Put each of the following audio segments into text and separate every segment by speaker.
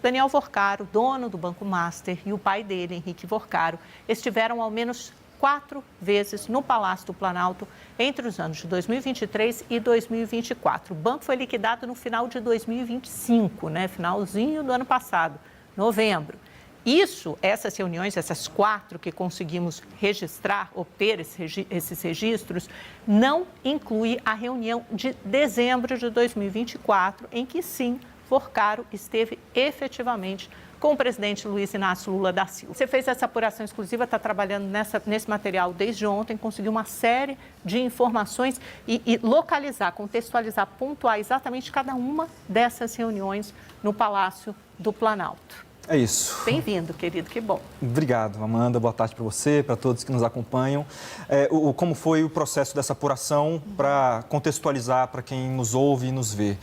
Speaker 1: Daniel Vorcaro, dono do Banco Master, e o pai dele, Henrique Vorcaro, estiveram ao menos 4 vezes no Palácio do Planalto entre os anos de 2023 e 2024. O banco foi liquidado no final de 2025, finalzinho do ano passado, novembro. Essas reuniões, essas 4 que conseguimos registrar, obter esses registros, não inclui a reunião de dezembro de 2024, em que sim, Vorcaro esteve efetivamente com o presidente Luiz Inácio Lula da Silva. Você fez essa apuração exclusiva, está trabalhando nesse material desde ontem, conseguiu uma série de informações e localizar, contextualizar, pontuar exatamente cada uma dessas reuniões no Palácio do Planalto.
Speaker 2: É isso.
Speaker 1: Bem-vindo, querido, que bom.
Speaker 2: Obrigado, Amanda. Boa tarde para você, para todos que nos acompanham. Como foi o processo dessa apuração para contextualizar para quem nos ouve e nos vê?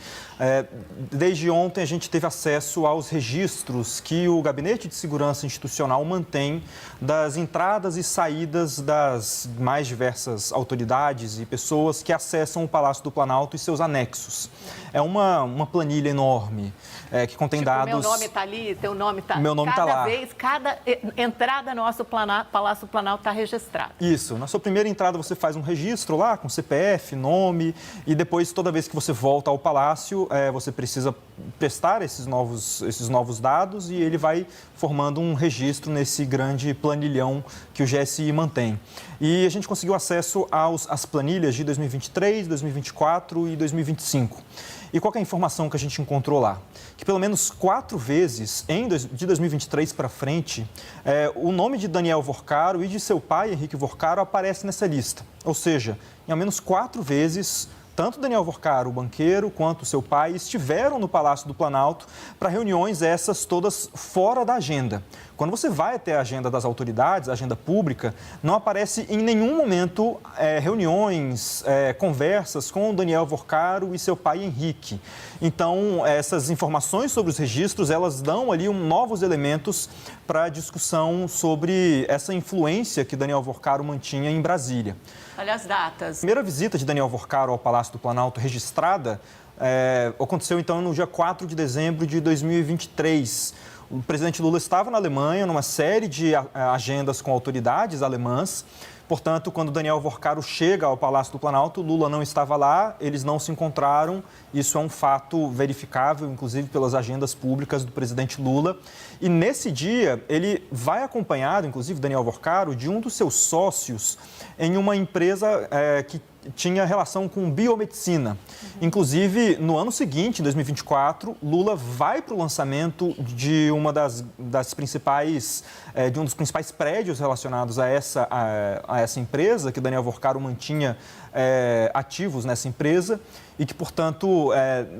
Speaker 2: Desde ontem a gente teve acesso aos registros que o Gabinete de Segurança Institucional mantém das entradas e saídas das mais diversas autoridades e pessoas que acessam o Palácio do Planalto e seus anexos. É uma planilha enorme que contém dados...
Speaker 1: Meu nome está ali, teu nome está...
Speaker 2: Meu nome está lá.
Speaker 1: Cada entrada nossa Palácio do Planalto está registrada.
Speaker 2: Isso. Na sua primeira entrada você faz um registro lá com CPF, nome, e depois toda vez que você volta ao Palácio, você precisa prestar esses novos dados e ele vai formando um registro nesse grande planilhão que o GSI mantém. E a gente conseguiu acesso às planilhas de 2023, 2024 e 2025. E qual que é a informação que a gente encontrou lá? Que pelo menos 4 vezes, de 2023 para frente, o nome de Daniel Vorcaro e de seu pai, Henrique Vorcaro, aparece nessa lista. Ou seja, em ao menos 4 vezes, tanto Daniel Vorcaro, o banqueiro, quanto seu pai estiveram no Palácio do Planalto para reuniões essas todas fora da agenda. Quando você vai até a agenda das autoridades, a agenda pública, não aparece em nenhum momento reuniões, conversas com o Daniel Vorcaro e seu pai Henrique. Então, essas informações sobre os registros, elas dão ali novos elementos para a discussão sobre essa influência que Daniel Vorcaro mantinha em Brasília.
Speaker 1: Olha as datas.
Speaker 2: A primeira visita de Daniel Vorcaro ao Palácio do Planalto registrada aconteceu, então, no dia 4 de dezembro de 2023. O presidente Lula estava na Alemanha, numa série de agendas com autoridades alemãs. Portanto, quando Daniel Vorcaro chega ao Palácio do Planalto, Lula não estava lá, eles não se encontraram. Isso é um fato verificável, inclusive pelas agendas públicas do presidente Lula. E nesse dia, ele vai acompanhado, inclusive Daniel Vorcaro, de um dos seus sócios em uma empresa que tinha relação com biomedicina. Inclusive, no ano seguinte, em 2024, Lula vai para o lançamento de um dos principais prédios relacionados a essa empresa, que Daniel Vorcaro mantinha ativos nessa empresa e que, portanto,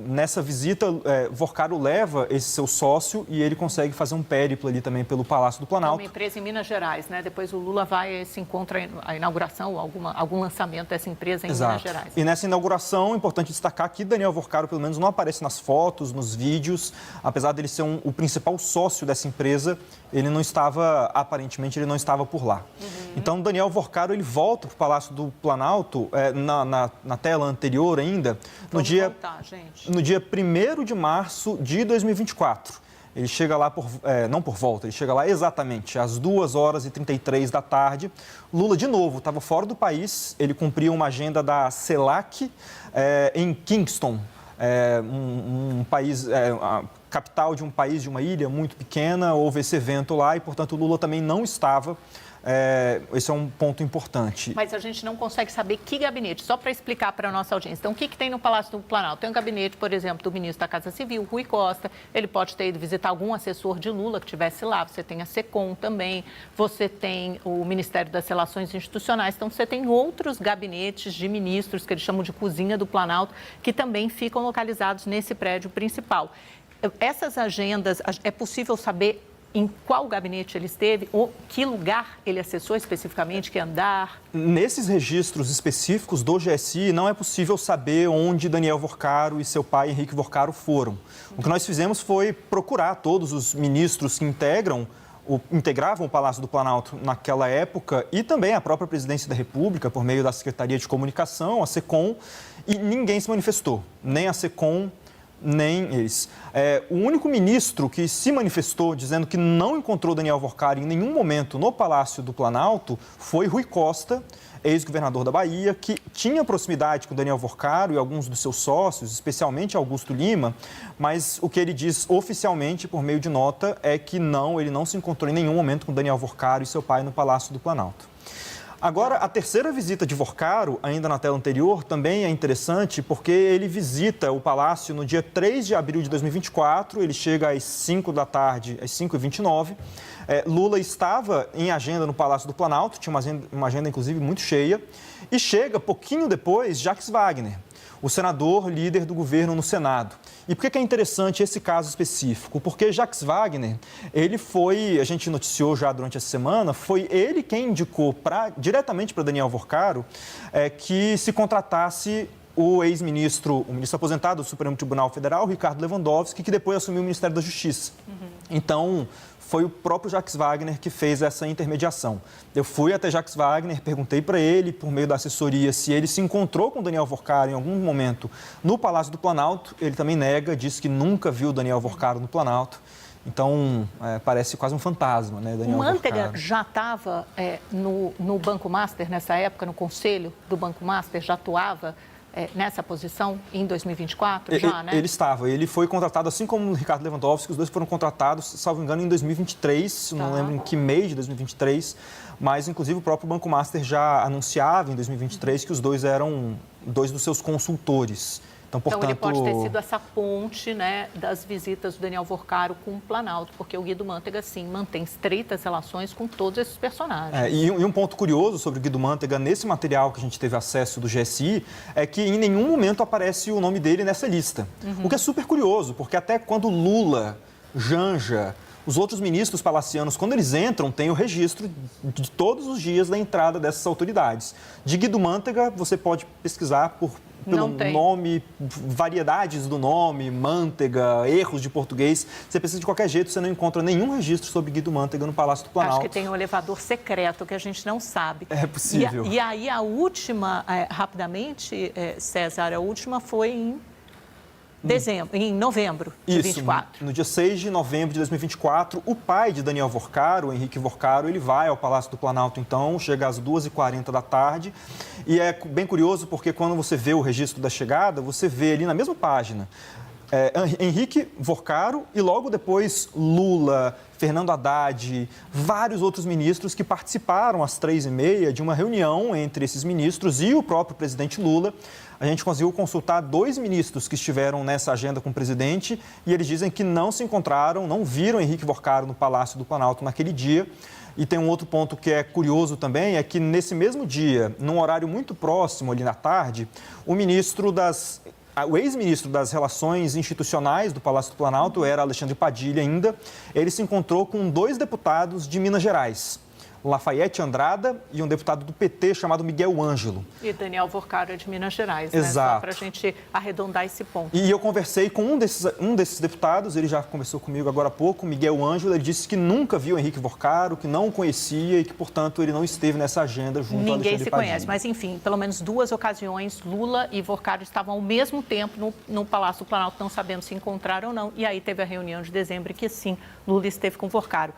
Speaker 2: nessa visita, Vorcaro leva esse seu sócio e ele consegue fazer um périplo ali também pelo Palácio do Planalto.
Speaker 1: É uma empresa em Minas Gerais, né? Depois o Lula vai se encontra a inauguração, algum lançamento dessa empresa em Minas Gerais.
Speaker 2: E nessa inauguração, é importante destacar que Daniel Vorcaro, pelo menos, não aparece nas fotos, nos vídeos, apesar dele ser o principal sócio dessa empresa, aparentemente, ele não estava por lá. Então, Daniel Vorcaro, ele volta para o Palácio do Planalto, na tela anterior ainda, no dia 1º de março de 2024. Ele chega lá, não por volta, ele chega lá exatamente às 2h33 da tarde. Lula, de novo, estava fora do país, ele cumpria uma agenda da CELAC em Kingston, um país... a capital de um país, de uma ilha muito pequena, houve esse evento lá e, portanto, o Lula também não estava. Esse é um ponto importante.
Speaker 1: Mas a gente não consegue saber que gabinete, só para explicar para a nossa audiência. Então, o que tem no Palácio do Planalto? Tem um gabinete, por exemplo, do ministro da Casa Civil, Rui Costa. Ele pode ter ido visitar algum assessor de Lula que estivesse lá. Você tem a SECOM também. Você tem o Ministério das Relações Institucionais. Então, você tem outros gabinetes de ministros, que eles chamam de cozinha do Planalto, que também ficam localizados nesse prédio principal. Essas agendas, é possível saber em qual gabinete ele esteve, ou que lugar ele acessou especificamente, que andar?
Speaker 2: Nesses registros específicos do GSI, não é possível saber onde Daniel Vorcaro e seu pai, Henrique Vorcaro, foram. O que nós fizemos foi procurar todos os ministros que integravam o Palácio do Planalto naquela época e também a própria Presidência da República, por meio da Secretaria de Comunicação, a SECOM, e ninguém se manifestou, nem a SECOM, nem eles. O único ministro que se manifestou dizendo que não encontrou Daniel Workar em nenhum momento no Palácio do Planalto foi Rui Costa, ex-governador da Bahia, que tinha proximidade com Daniel Workar e alguns dos seus sócios, especialmente Augusto Lima, mas o que ele diz oficialmente, por meio de nota, é que ele não se encontrou em nenhum momento com Daniel Workar e seu pai no Palácio do Planalto. Agora, a terceira visita de Workar, ainda na tela anterior, também é interessante porque ele visita o Palácio no dia 3 de abril de 2024, ele chega às 5 da tarde, às 5h29. Lula estava em agenda no Palácio do Planalto, tinha uma agenda inclusive muito cheia, e chega pouquinho depois Jacques Wagner, o senador líder do governo no Senado. E por que é interessante esse caso específico? Porque Jacques Wagner, ele foi, a gente noticiou já durante essa semana, foi ele quem indicou diretamente para Daniel Workar que se contratasse o ex-ministro, o ministro aposentado do Supremo Tribunal Federal, Ricardo Lewandowski, que depois assumiu o Ministério da Justiça. Então, foi o próprio Jacques Wagner que fez essa intermediação. Eu fui até Jacques Wagner, perguntei para ele, por meio da assessoria, se ele se encontrou com Daniel Workar em algum momento no Palácio do Planalto. Ele também nega, disse que nunca viu Daniel Workar no Planalto. Então, parece quase um fantasma, né, Daniel Workar.
Speaker 1: O Mantega já estava no Banco Master nessa época, no conselho do Banco Master, já atuava nessa posição em 2024, já, né?
Speaker 2: Ele estava. Ele foi contratado, assim como o Ricardo Lewandowski, os dois foram contratados, salvo engano, em 2023, não lembro em que mês de 2023, mas, inclusive, o próprio Banco Master já anunciava em 2023 que os dois eram dois dos seus consultores. Então, portanto...
Speaker 1: ele pode ter sido essa ponte, né, das visitas do Daniel Workar com o Planalto, porque o Guido Mantega, sim, mantém estreitas relações com todos esses personagens.
Speaker 2: E um ponto curioso sobre o Guido Mantega, nesse material que a gente teve acesso do GSI, é que em nenhum momento aparece o nome dele nessa lista. O que é super curioso, porque até quando Lula, Janja, os outros ministros palacianos, quando eles entram, tem o registro de todos os dias da entrada dessas autoridades. De Guido Mantega, você pode pesquisar pelo nome, variedades do nome, Mantega, erros de português. Você pesquisa de qualquer jeito, você não encontra nenhum registro sobre Guido Mantega no Palácio do Planalto.
Speaker 1: Acho que tem um elevador secreto que a gente não sabe.
Speaker 2: É possível.
Speaker 1: E aí a última, rapidamente, César, a última foi em dezembro, em novembro de 2024.
Speaker 2: No dia 6 de novembro de 2024, o pai de Daniel Workar, o Henrique Workar, ele vai ao Palácio do Planalto, então, chega às 2h40 da tarde. E é bem curioso porque quando você vê o registro da chegada, você vê ali na mesma página Henrique Workar e logo depois Lula, Fernando Haddad, vários outros ministros que participaram às 3h30 de uma reunião entre esses ministros e o próprio presidente Lula. A gente conseguiu consultar 2 ministros que estiveram nessa agenda com o presidente e eles dizem que não se encontraram, não viram Henrique Workar no Palácio do Planalto naquele dia. E tem um outro ponto que é curioso também, é que nesse mesmo dia, num horário muito próximo ali na tarde, o ex-ministro das Relações Institucionais do Palácio do Planalto, era Alexandre Padilha ainda, ele se encontrou com 2 deputados de Minas Gerais, Lafayette Andrada e um deputado do PT chamado Miguel Ângelo.
Speaker 1: E Daniel Workar é de Minas Gerais,
Speaker 2: Exato.
Speaker 1: Né? Só para a gente arredondar esse ponto.
Speaker 2: E eu conversei com um desses deputados, ele já conversou comigo agora há pouco, Miguel Ângelo, ele disse que nunca viu Henrique Workar, que não o conhecia e que, portanto, ele não esteve nessa agenda junto ao Alexandre Padilha.
Speaker 1: Ninguém se conhece, mas enfim, pelo menos 2 ocasiões, Lula e Workar estavam ao mesmo tempo no Palácio do Planalto, não sabendo se encontraram ou não, e aí teve a reunião de dezembro que sim, Lula esteve com Workar.